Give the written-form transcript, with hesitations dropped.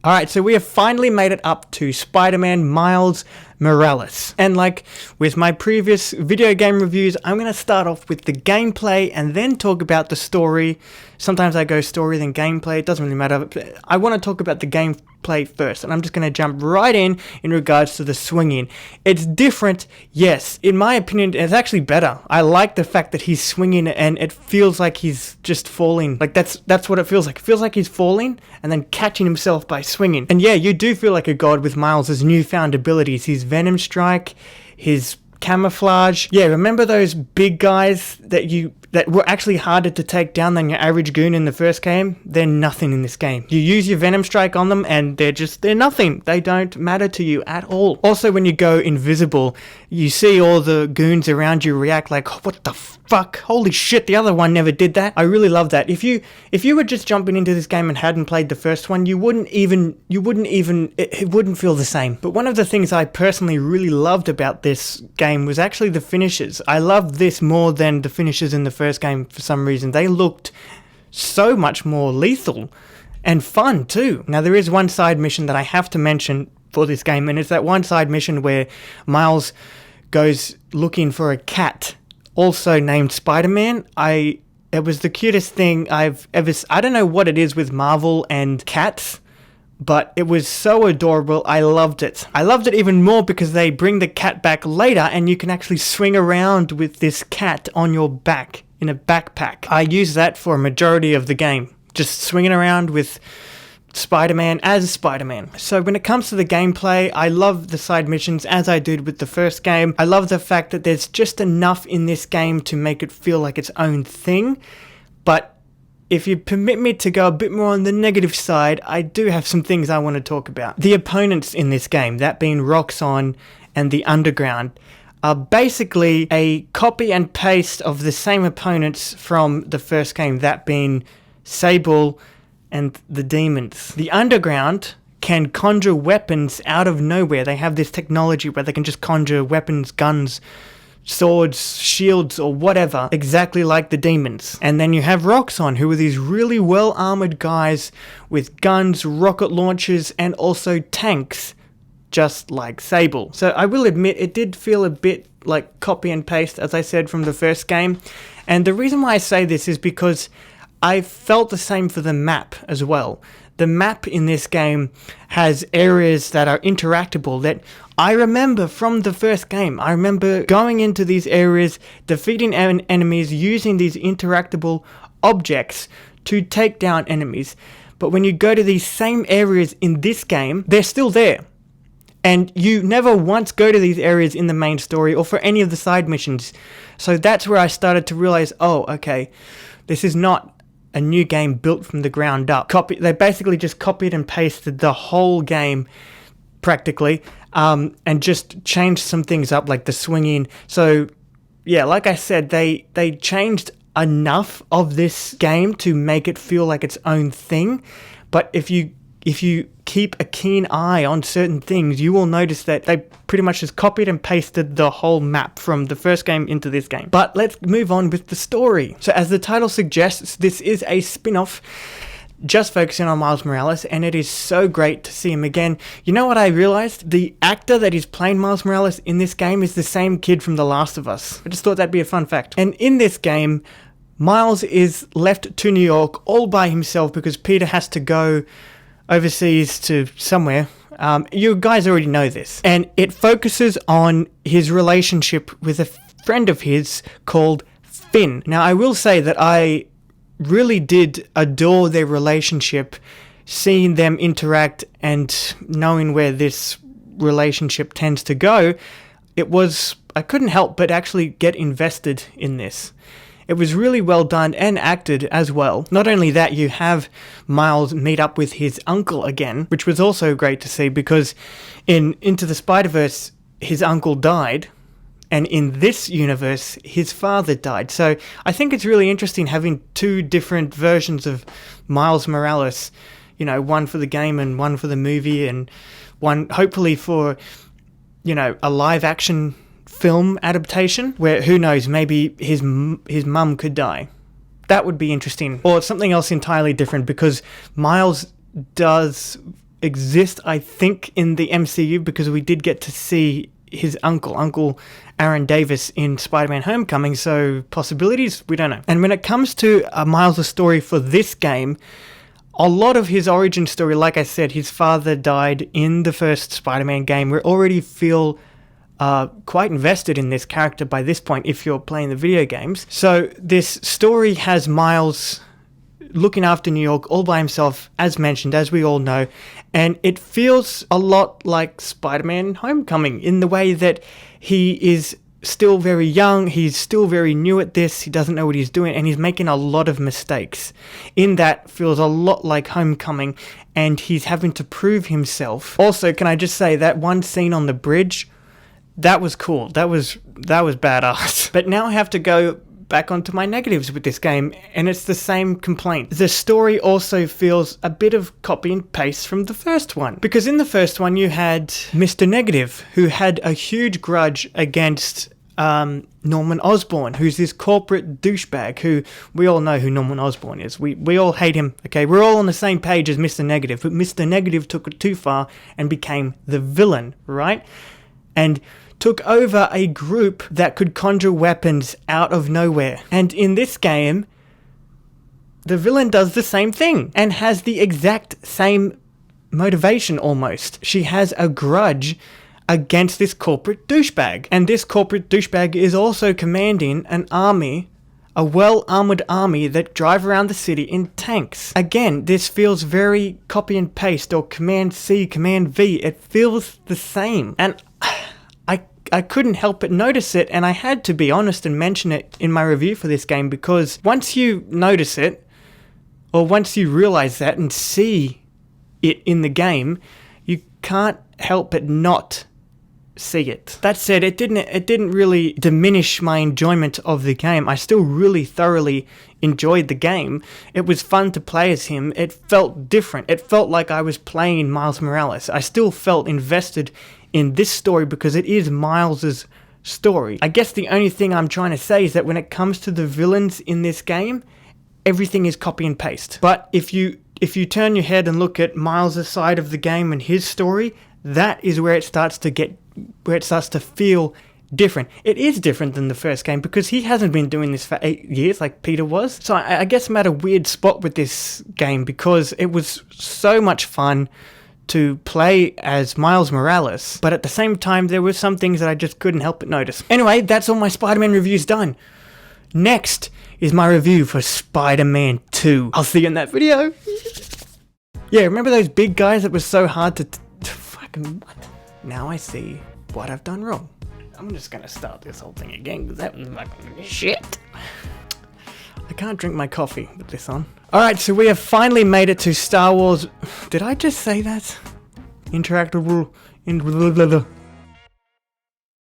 Alright, so we have finally made it up to Spider-Man Miles Morales. And like with my previous video game reviews, I'm going to start off with the gameplay and then talk about the story. Sometimes I go story then gameplay, it doesn't really matter. I want to talk about the gameplay first, and I'm just going to jump right in regards to the swinging. It's different, yes. In my opinion, it's actually better. I like the fact that he's swinging and it feels like he's just falling. Like that's what it feels like. It feels like he's falling and then catching himself by swinging. And yeah, you do feel like a god with Miles' newfound abilities. His Venom Strike, his camouflage. Yeah, remember those big guys that were actually harder to take down than your average goon in the first game? They're nothing in this game. You use your Venom Strike on them and they're nothing. They don't matter to you at all. Also, when you go invisible, you see all the goons around you react like, what the fuck? Holy shit, the other one never did that. I really love that. If you were just jumping into this game and hadn't played the first one, it wouldn't feel the same. But one of the things I personally really loved about this game was actually the finishes. I loved this more than the finishes in the first game for some reason. They looked so much more lethal and fun too. Now there is one side mission that I have to mention for this game, and it's that one side mission where Miles goes looking for a cat also named Spider-Man. It was the cutest thing I've ever... I don't know what it is with Marvel and cats, but it was so adorable. I loved it. I loved it even more because they bring the cat back later and you can actually swing around with this cat on your back in a backpack. I used that for a majority of the game, just swinging around with Spider-Man as Spider-Man. So when it comes to the gameplay, I love the side missions as I did with the first game. I love the fact that there's just enough in this game to make it feel like its own thing. But if you permit me to go a bit more on the negative side, I do have some things I want to talk about. The opponents in this game, that being Roxxon and the Underground, are basically a copy and paste of the same opponents from the first game, that being Sable and the Demons. The Underground can conjure weapons out of nowhere. They have this technology where they can just conjure weapons, guns, swords, shields, or whatever, exactly like the Demons. And then you have Roxxon, who are these really well-armored guys with guns, rocket launchers, and also tanks, just like Sable. So I will admit, it did feel a bit like copy and paste, as I said, from the first game. And the reason why I say this is because I felt the same for the map as well. The map in this game has areas that are interactable that I remember from the first game. I remember going into these areas, defeating enemies, using these interactable objects to take down enemies. But when you go to these same areas in this game, they're still there. And you never once go to these areas in the main story or for any of the side missions. So that's where I started to realize, oh, okay, this is not a new game built from the ground up. They basically just copied and pasted the whole game, practically, and just changed some things up, like the swinging. So, yeah, like I said, they changed enough of this game to make it feel like its own thing. But if you keep a keen eye on certain things, you will notice that they pretty much just copied and pasted the whole map from the first game into this game. But let's move on with the story. So as the title suggests, this is a spin-off just focusing on Miles Morales, and it is so great to see him again. You know what I realized? The actor that is playing Miles Morales in this game is the same kid from The Last of Us. I just thought that'd be a fun fact. And in this game, Miles is left to New York all by himself because Peter has to go overseas to somewhere. You guys already know this. And it focuses on his relationship with a friend of his called Finn. Now, I will say that I really did adore their relationship, seeing them interact and knowing where this relationship tends to go. I couldn't help but actually get invested in this. It was really well done and acted as well. Not only that, you have Miles meet up with his uncle again, which was also great to see because in Into the Spider-Verse, his uncle died, and in this universe, his father died. So I think it's really interesting having two different versions of Miles Morales, you know, one for the game and one for the movie, and one hopefully for, you know, a live action film adaptation where, who knows, maybe his mum could die. That would be interesting. Or something else entirely different, because Miles does exist, I think, in the MCU, because we did get to see his Uncle Aaron Davis in Spider-Man Homecoming, so possibilities, we don't know. And when it comes to Miles' story for this game, a lot of his origin story, like I said, his father died in the first Spider-Man game. We already feel quite invested in this character by this point if you're playing the video games. So this story has Miles looking after New York all by himself, as mentioned, as we all know, and it feels a lot like Spider-Man Homecoming in the way that he is still very young, he's still very new at this, he doesn't know what he's doing, and he's making a lot of mistakes. In that, feels a lot like Homecoming, and he's having to prove himself. Also, can I just say, that one scene on the bridge, that was cool, that was badass. But now I have to go back onto my negatives with this game, and it's the same complaint. The story also feels a bit of copy and paste from the first one, because in the first one you had Mr. Negative, who had a huge grudge against Norman Osborn, who's this corporate douchebag, who we all know who Norman Osborn is. We all hate him, okay? We're all on the same page as Mr. Negative, but Mr. Negative took it too far and became the villain, right? And took over a group that could conjure weapons out of nowhere. And in this game, the villain does the same thing and has the exact same motivation almost. She has a grudge against this corporate douchebag. And this corporate douchebag is also commanding an army, a well-armored army that drive around the city in tanks. Again, this feels very copy and paste or Command C, Command V. It feels the same. And I couldn't help but notice it, and I had to be honest and mention it in my review for this game, because once you notice it, or once you realize that and see it in the game, you can't help but not see it. That said, it didn't really diminish my enjoyment of the game. I still really thoroughly enjoyed the game. It was fun to play as him. It felt different. It felt like I was playing Miles Morales. I still felt invested in this story because it is Miles's story. I guess the only thing I'm trying to say is that when it comes to the villains in this game, everything is copy and paste. But if you turn your head and look at Miles's side of the game and his story, that is where it starts to feel different. It is different than the first game because he hasn't been doing this for 8 years like Peter was. So I guess I'm at a weird spot with this game because it was so much fun to play as Miles Morales, but at the same time there were some things that I just couldn't help but notice. Anyway, that's all my Spider-Man reviews done. Next is my review for Spider-Man 2. I'll see you in that video. Yeah, remember those big guys that was so hard to fucking... What? Now I see what I've done wrong. I'm just gonna start this whole thing again because that was fucking shit. I can't drink my coffee with this on. Alright, so we have finally made it to Star Wars... Did I just say that? Interactable...